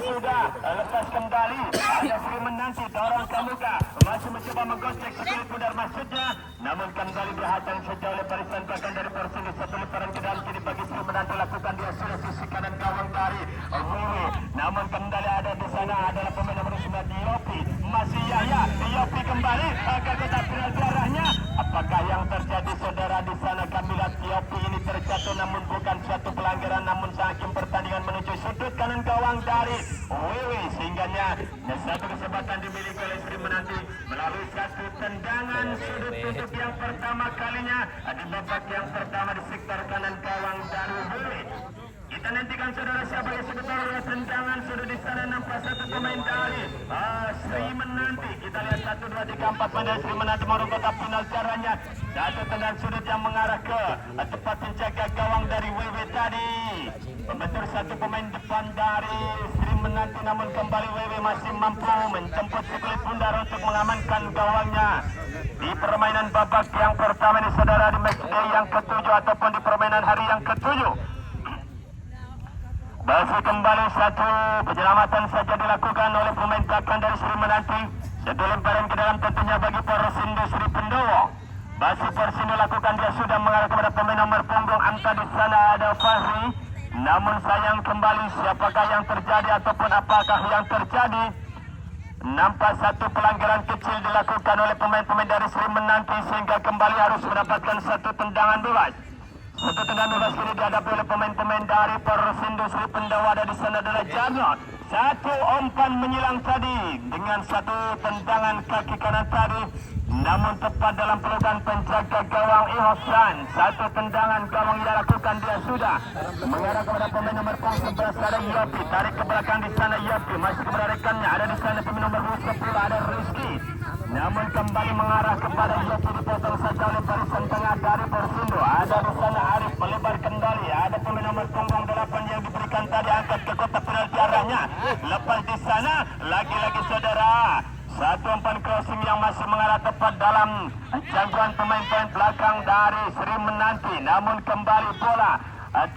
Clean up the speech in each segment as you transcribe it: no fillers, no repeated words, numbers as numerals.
sudah lepas kembali. Ada Sri Menanti dorong ke muka, masih mencoba menggocek sekali pudar maksudnya, namun kembali dihancam saja oleh barisan belakang dari Persini. Satu lemparan ke dalam kiri bagi Sri Menanti lakukan, dia sudah sisi kanan gawang dari Wiwi, namun kembali ada di sana adalah pemain nomor 9 Yopi, masih Yahya. Yopi kembali ke kotak penalti arahnya. Apakah yang terjadi saudara di sana? Kami lihat Yopi ini terjatuh, namun bukan suatu pelanggaran, namun hakim pertandingan menuju sudut kanan gawang dari Wiwi, sehingganya satu kesempatan dimiliki oleh Sri Menanti melalui satu tendangan sudut tutup yang pertama kalinya di babak yang pertama di sektor kanan gawang dari Wiwi. Kita nantikan saudara siapa eksekutor tendangan sudut di sana. Nampak satu pemain dari Sri Menanti. Kita lihat 1, 2, 3, 4 pemain Sri Menanti merungkut kotak final caranya. Satu tendangan sudut yang mengarah ke tempat penjaga gawang dari WW tadi. Membentur satu pemain depan dari Sri Menanti, namun kembali WW masih mampu menjemput sekulit bundar untuk mengamankan gawangnya. Di permainan babak yang pertama ini saudara, di matchday yang ke-7 ataupun di permainan hari yang ke-7. Masih kembali satu penyelamatan saja dilakukan oleh pemain belakang dari Sri Menanti. Satu lemparan ke dalam tentunya bagi Porsindo Sri Pendowo. Masih Porsindo lakukan, dia sudah mengarah kepada pemain nomor punggung angka di sana ada Fahri. Namun sayang kembali, siapakah yang terjadi ataupun apakah yang terjadi? Nampak satu pelanggaran kecil dilakukan oleh pemain-pemain dari Sri Menanti sehingga kembali harus mendapatkan satu tendangan bebas. Satu tendangan bebas kini dihadapi oleh pemain-pemain dari Porsindo Sri Pendowo. Ada di sana adalah Jarno. Satu umpan menyilang tadi dengan satu tendangan kaki kanan tadi, namun tepat dalam pelukan penjaga gawang Ihsan. Satu tendangan gawang ia lakukan, dia sudah mengarah kepada pemain nomor 11 ada Yopi. Tarik ke belakang di sana Yopi, masih kepada rekannya. Ada di sana pemain nomor 10 ada Rizky. Namun kembali mengarah kepada Yopi, dipotong saja oleh barisan tengah dari Porsindo. Ada di sana Arif melebar kendali. Ada pemain nomor punggung 8 yang diberikan tadi, angkat ke kotak penalti arahnya. Lepas di sana lagi-lagi saudara, satu umpan crossing yang masih mengarah tepat dalam jangkauan pemain-pemain belakang dari Sri Menanti. Namun kembali bola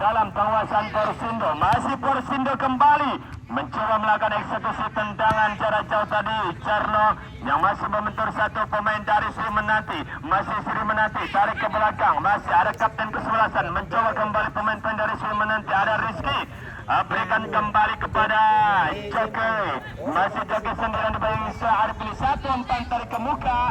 dalam penguasaan Porsindo. Masih Porsindo kembali mencoba melakukan eksekusi tendangan jarak jauh tadi. Jarno yang masih membentur satu pemain dari Sri Menanti. Masih Sri Menanti tarik ke belakang. Masih ada kapten ke-11 mencoba kembali pemain-pemain dari Sri Menanti. Ada Rizky, berikan kembali kepada Joki. Masih Joki sendirian di belakang Syarif. Pilih satu umpan tarik ke muka.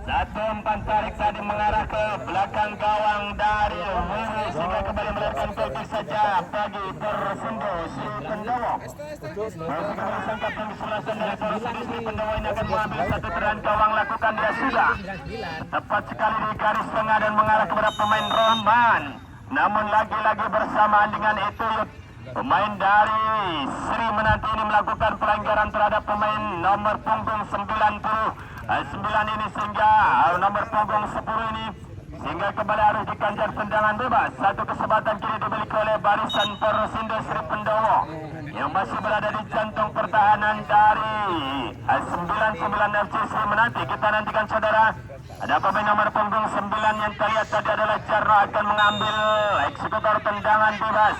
Satu umpan tarik tadi mengarah ke belakang gawang dari Wiwi sehingga kembali melahirkan gol saja bagi Porsindo Sri Pendowo. Masih kembali sangkap yang diselasan dari Porsindo Sri Pendowo ini akan mengambil satu tendangan gawang, lakukan dia sudah tepat sekali di garis tengah dan mengarah kepada pemain Roman. Namun lagi-lagi bersamaan dengan itu pemain dari Sri Menanti ini melakukan pelanggaran terhadap pemain nomor punggung 9 ini sehingga nomor punggung 10 ini sehingga kembali harus dikanjar tendangan bebas. Satu kesempatan kini dimiliki oleh barisan Porsindo Sri Pendowo yang masih berada di jantung pertahanan dari 99 FC Sri Menanti. Kita nantikan saudara, ada pemain nomor punggung 9 yang terlihat tadi adalah Jarno akan mengambil eksekutor tendangan bebas.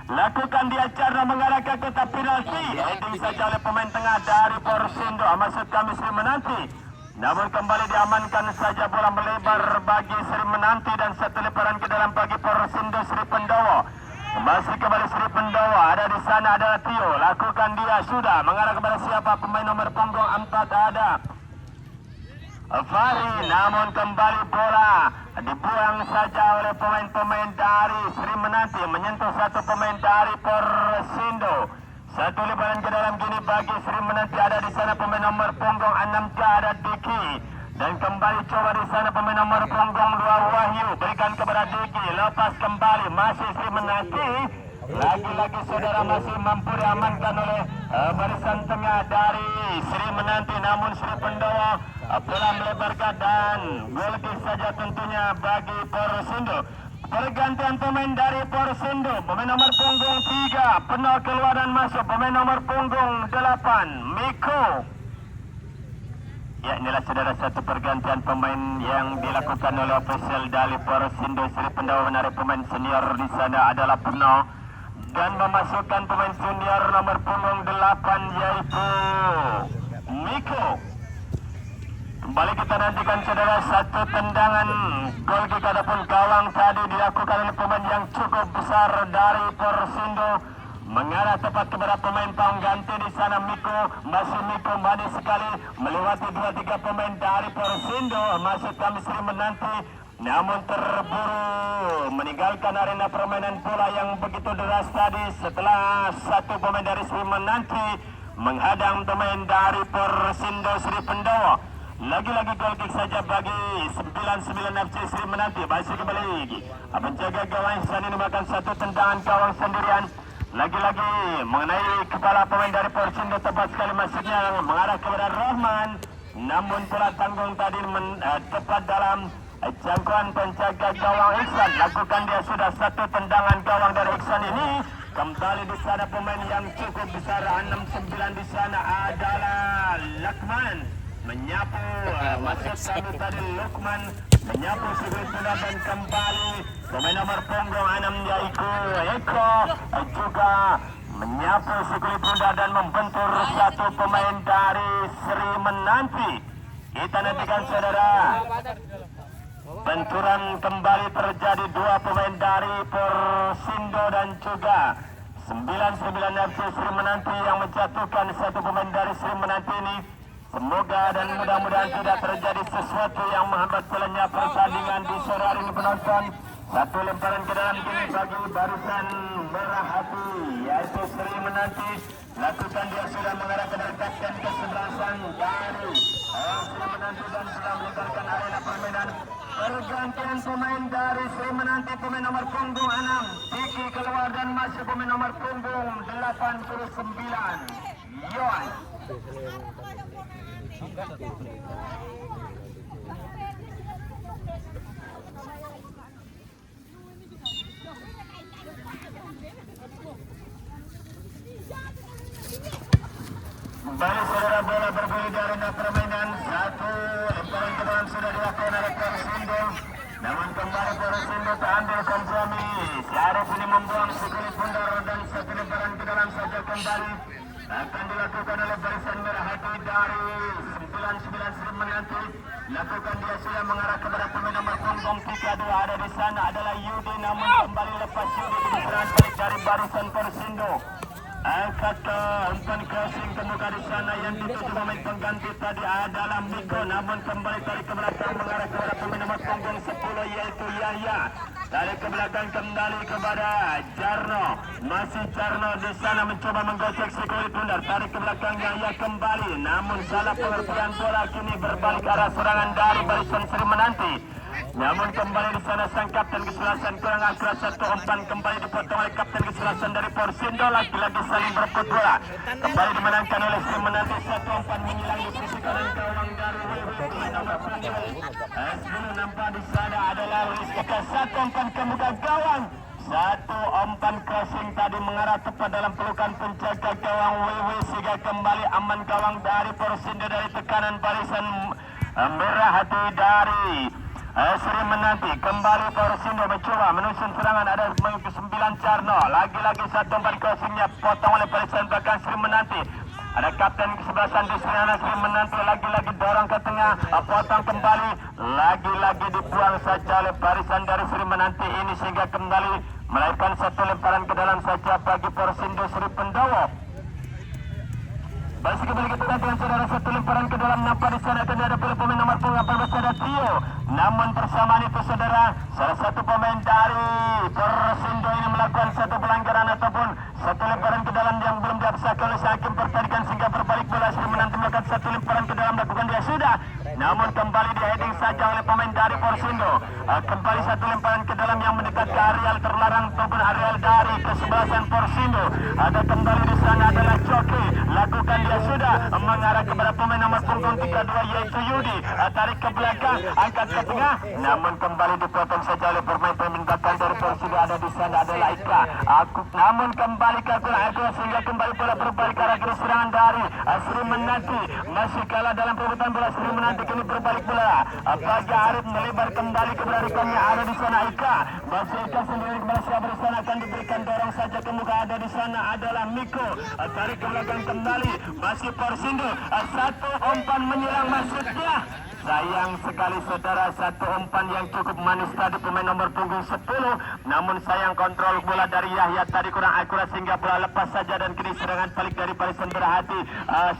Lakukan dia Jarno mengarah ke kotak penalti. Heading saja oleh pemain tengah dari Porsindo, maksud kami Sri Menanti. Namun kembali diamankan saja, bola melebar bagi Sri Menanti dan satu lemparan ke dalam bagi Porsindo Sri Pendowo. Masih kembali Sri Pendowo, ada di sana adalah Tio. Lakukan dia sudah mengarah kepada siapa? Pemain nomor punggung 4 ada Fahri, namun kembali bola dibuang saja oleh pemain-pemain dari Sri Menanti menyentuh satu pemain dari Porsindo. Satu lebaran ke dalam gini bagi Sri Menanti. Ada di sana pemain nomor punggung 6 ada Diki. Dan kembali coba di sana pemain nomor punggung 2 Wahyu. Berikan kepada Diki. Lepas kembali masih Sri Menanti. Lagi-lagi saudara masih mampu diamankan oleh barisan tengah dari Sri Menanti. Namun Sri Pendowo bola melebarkan dan gol saja tentunya bagi Porsindo. Pergantian pemain dari Porsindo, pemain nomor punggung 3 penuh keluar dan masuk, pemain nomor punggung 8 Miko. Ya, inilah saudara satu pergantian pemain yang dilakukan oleh ofisial dari Porsindo Sri Pendowo. Menarik pemain senior di sana adalah penuh dan memasukkan pemain senior nomor punggung 8 yaitu Miko. Kembali kita nantikan saudara satu tendangan gol kick adapun gawang tadi dilakukan oleh pemain yang cukup besar dari Persindo mengarah tepat kepada pemain pengganti di sana. Miko manis sekali melewati 2-3 pemain dari Persindo. Maksud kami Sri Menanti namun terburu meninggalkan arena permainan bola yang begitu deras tadi setelah satu pemain dari Sri Menanti menghadang pemain dari Persindo Sri Pendowo. Lagi-lagi gol kick saja bagi 99 FC Sri Menanti. Masih kembali menjaga gawang Ihsan ini makan satu tendangan gawang sendirian. Lagi-lagi mengenai kepala pemain dari Persindo tepat sekali masuknya mengarah kepada Rahman. Namun bola tanggung tadi tepat dalam jangkauan penjaga gawang Ihsan. Lakukan dia sudah satu tendangan gawang dari Ihsan ini. Kembali di sana pemain yang cukup besar 69 di sana adalah Lakman. Menyapu masuk kami tadi Lukman menyapu Sigrid Bunda dan kembali pemain nomor punggung 6 yaitu Eko juga menyapu Sigrid Bunda dan membentur satu pemain dari Sri Menanti. Kita nantikan saudara, benturan kembali terjadi dua pemain dari Persindo dan juga 99 FC Sri Menanti yang menjatuhkan satu pemain dari Sri Menanti ini. Semoga dan mudah-mudahan tidak terjadi sesuatu yang menghambat jalannya pertandingan di sore hari ini penonton. Satu lemparan ke dalam kini bagi barisan merah hati yaitu Sri Menanti. Lakukan dia sudah mengarah ke kapten kesebelasan dari Sri Menanti dan sudah meninggalkan arena permainan. Pergantian pemain dari Sri Menanti, pemain nomor punggung 6 Diki keluar dan masuk pemain nomor punggung 89 Yohan. Kembali saudara, bola bergulir di arena permainan. Satu lemparan ke dalam sudah dilakukan oleh Persindo. Namun kembali Persindo terambil kompromi. Si Arif ini membuang Sigrid Bundar dan satu lemparan ke dalam saja kembali akan dilakukan oleh barisan merah hati dari 99 Sri Menanti. Lakukan dia sudah mengarah kepada pemain nomor punggung 32 ada di sana adalah Yudi, namun kembali lepas Yudi diserang dari barisan Persindo. Angkat ke umpan crossing ke muka di sana yang dituju pemain pengganti tadi adalah Miko, namun kembali tarik ke belakang mengarah kepada pemain nomor punggung 10 yaitu Yahya. Tarik ke belakang kembali kepada Jarno. Masih Jarno di sana mencoba menggocek Sigrid Bundar. Tarik ke belakang Yahya kembali, namun salah pengertian bola kini berbalik arah serangan dari barisan Sri Menanti. Namun kembali di sana sang kapten kesebelasan kurang akurat, satu umpan kembali dipotong oleh kapten kesebelasan dari Persindo. Lagi-lagi saling berebut bola. Kembali dimenangkan oleh Sri Menanti, satu umpan menghilang di sisi kanan gawang dari pemain nomor punggung 10. Nampak di sana adalah Luis Eka, satu umpan ke muka gawang. Satu umpan crossing tadi mengarah tepat dalam pelukan penjaga gawang WW sehingga kembali aman gawang dari Persindo dari tekanan barisan merah hati dari Sri Menanti. Kembali Persindo mencoba menyusun serangan, ada 9 Jarno. Lagi-lagi satu umpan crossingnya potong oleh barisan belakang Sri Menanti. Ada kapten kesebelasan di sana Sri Menanti, lagi-lagi dorong ke tengah, potong kembali, lagi-lagi dibuang saja oleh barisan dari Sri Menanti ini sehingga kembali melakukan satu lemparan ke dalam saja bagi Persindo Sri Pendowo. Masih kembali kita dengan saudara, satu lemparan ke dalam, nampak di sana akan ada pemain nomor 18 ada Tio. Namun bersamaan itu saudara, salah satu pemain dari Persindo ini melakukan satu pelanggaran ataupun satu lemparan ke dalam yang belum diabsahkan oleh hakim pertandingan sehingga berbalik bola. Sri Menanti melakukan satu lemparan ke dalam, lakukan dia sudah, namun kembali di heading saja oleh pemain dari Persindo. Kembali satu lemparan ke dalam yang mendekat ke areal terlarang ataupun areal dari kesebelasan Persindo. Ada kembali di sana adalah Joki, lakukan lakukan dia sudah mengarah kepada pemain nomor punggung 32 yaitu Yudi. Tarik ke belakang, angkat ke tengah, namun kembali dipotong saja oleh pemain-pemain belakang dari Persido. Ada di sana adalah Ika. Namun kembali ke Ika sehingga kembali bola berbalik ke arah kiri serangan dari Sri Menanti. Masih kalah dalam perebutan bola Sri Menanti, kini berbalik bola bagi Arif melebar kembali kepada rekannya. Ada di sana Ika. Masih Ika sendiri kepada siapa di sana, akan diberikan dorong saja ke muka. Ada di sana adalah Miko. Tarik ke belakang kembali, masih Persindo. Satu umpan menyerang maksudnya. Sayang sekali saudara, satu umpan yang cukup manis tadi pemain nomor punggung 10. Namun sayang kontrol bola dari Yahya tadi kurang akurat sehingga bola lepas saja dan kini serangan balik dari barisan berhati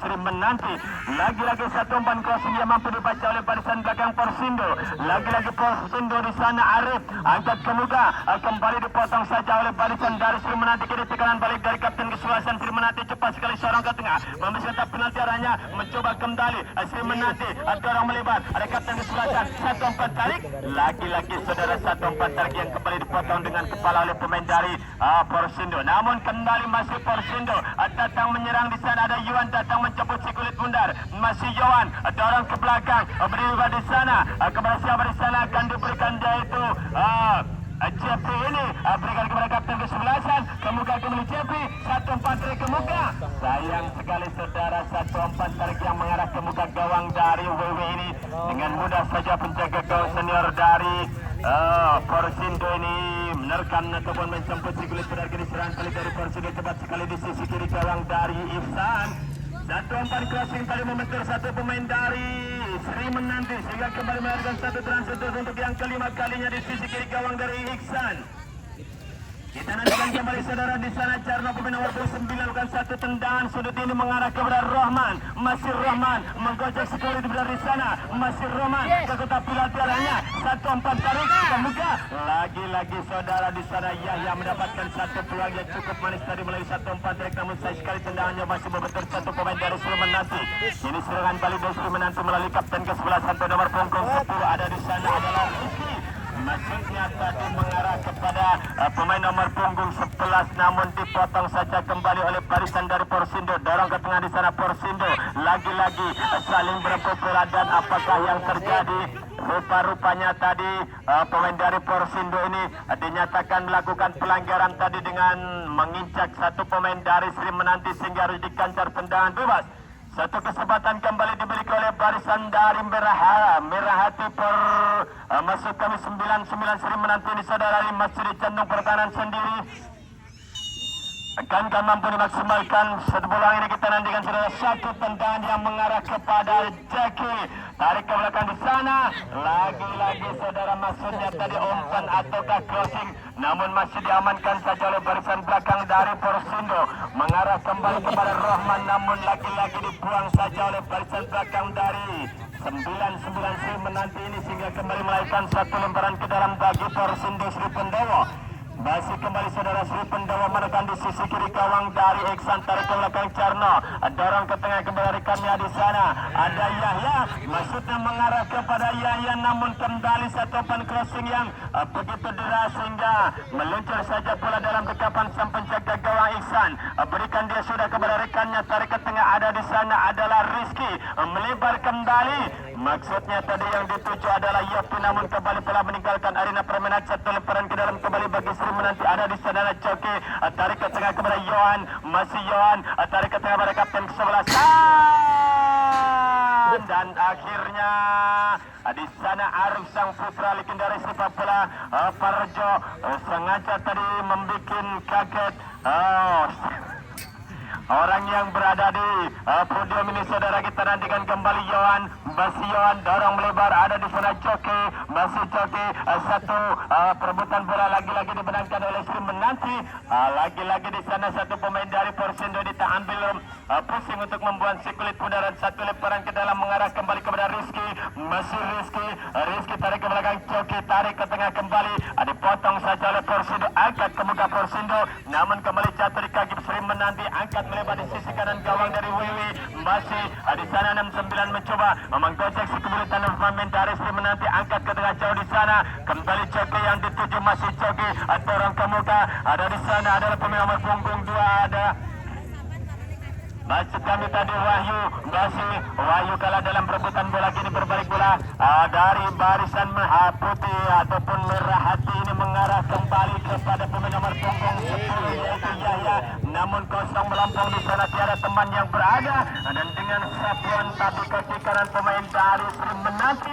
Sri Menanti. Lagi-lagi satu umpan crossing yang mampu dibaca oleh barisan belakang Persindo. Lagi-lagi Persindo di sana. Arif angkat ke muka, kembali dipotong saja oleh barisan dari Sri Menanti. Kini tekanan balik dari kapten kesebelasan Sri Menanti, cepat sekali seorang ke tengah memberikan penalti arahnya, mencoba kembali Sri Menanti, dorong melebar. Ada kapten kesebelasan, satu umpan tarik. Lagi-lagi saudara, satu umpan tarik yang kembali dipotong dengan kepala oleh pemain dari Persindo. Namun kembali masih Persindo datang menyerang di sana. Ada Yuan datang mencabut si kulit bundar. Masih Yuan dorong ke belakang, beriba di sana kepada siapa di sana akan diberikan dia itu JP ini berikan kepada kapten kesebelasan, ke muka kembali JP, satu umpan tarik ke muka. Sayang sekali saudara, satu umpan tarik yang mengarah ke muka gawang dari WW ini. Dengan mudah saja penjaga gawang senior dari Persindo ini menerkam ataupun menjemput si kulit bundar. Kini serangan balik dari Persindo cepat sekali di sisi kiri gawang dari Ihsan. Satu umpan crossing tadi membentur satu pemain dari Sri Menanti sehingga kembali melakukan satu transfer untuk yang kelima kalinya di sisi kiri gawang dari Ihsan. Kita nantikan kembali saudara di sana. Carno pemain nomor 9 lakukan satu tendangan sudut ini mengarah kepada Rahman. Masih Rahman menggocek sekali di sana. Masih Rahman ke kotak penalti arahnya. Satu umpan tarik ke muka. Lagi-lagi saudara di sana Yahya mendapatkan satu peluang yang cukup manis tadi melalui satu umpan tarik. Namun sayang sekali tendangannya masih membentur satu pemain dari Sri Menanti. Ini serangan balik dari Sri Menanti melalui kapten ke-11 nomor punggung 10. Ada di sana adalah Rizky. Maksudnya tadi mengarah kepada pemain nomor punggung 11, namun dipotong saja kembali oleh barisan dari Persindo. Dorong ke tengah di sana Persindo. Lagi-lagi saling berebut bola dan apakah yang terjadi? Rupa-rupanya tadi pemain dari Persindo ini dinyatakan melakukan pelanggaran tadi dengan menginjak satu pemain dari Sri Menanti sehingga harus dikancar tendangan bebas. Satu kesempatan kembali dimiliki oleh barisan dari Merahati masuk kami 99 Sri Menanti ini saudara, masih dicandung pertahanan sendiri. Akankah mampu dimaksimalkan satu peluang ini? Kita nantikan saudara, satu tendangan yang mengarah kepada Jackie. Tarik ke belakang di sana. Lagi-lagi saudara, maksudnya tadi umpan ataukah crossing, namun masih diamankan saja oleh barisan belakang dari Persindo. Mengarah kembali kepada Rahman, namun lagi-lagi dibuang saja oleh barisan belakang dari 99 Sri Menanti ini sehingga kembali melahirkan satu lemparan ke dalam bagi Persindo Sri Pendowo. Masih kembali saudara, Sri Pendowo menekan di sisi kiri gawang dari Iksan. Tarik ke belakang Carno, dorong ke tengah kembali rekannya di sana. Ada Yahya, maksudnya mengarah kepada Yahya, namun kembali satu umpan crossing yang begitu deras sehingga meluncur saja bola dalam dekapan sang penjaga gawang Iksan. Berikan dia sudah kepada rekannya, tarik ke tengah. Ada di sana adalah Rizky, melebar kembali. Maksudnya tadi yang dituju adalah Yopi, namun kembali telah meninggalkan arena permainan. Satu lemparan ke dalam kembali bagi Sri Menanti. Ada di sana Coki, tarik ke tengah kepada Yohan. Masih Yohan, tarik ke tengah pada kapten ke-11. Dan akhirnya di sana Arif sang putra legendaris sepak bola Parjo sengaja tadi membuat kaget orang yang berada di podium ini saudara. Kita nantikan kembali Yohan. Masih Yohan dorong melebar. Ada di sana Coki. Masih Coki. Satu perebutan bola lagi-lagi dimenangkan oleh Sri Menanti. Lagi-lagi di sana satu pemain dari Persindo kita ambil pusing untuk membuang si kulit bundaran. Satu lemparan ke dalam mengarah kembali kepada Rizky. Masih Rizky. Rizky tarik ke belakang Coki. Tarik ke tengah kembali. Dipotong saja oleh Persindo. Angkat ke muka Persindo. Namun kembali jatuh di kaki Sri Menanti. Angkat melebar di sisi kanan gawang dari Wiwi. Masih di sana 69 mencoba menggocek si kemuliaan pemain dari Sri Menanti. Angkat ke tengah jauh di sana. Kembali Coki yang dituju masih Coki. Dorong ke muka. Ada di sana adalah pemain nomor punggung 2 ada Masih kami tadi Wahyu kalah dalam perebutan bola, kini berbalik bola dari barisan putih ataupun merah hati ini mengarah kembali kepada pemain nomor punggung 10 yaitu Yahya, namun kosong melampau di sana, tiada teman yang berada, dan dengan sapuan tadi kaki kanan pemain dari Sri Menanti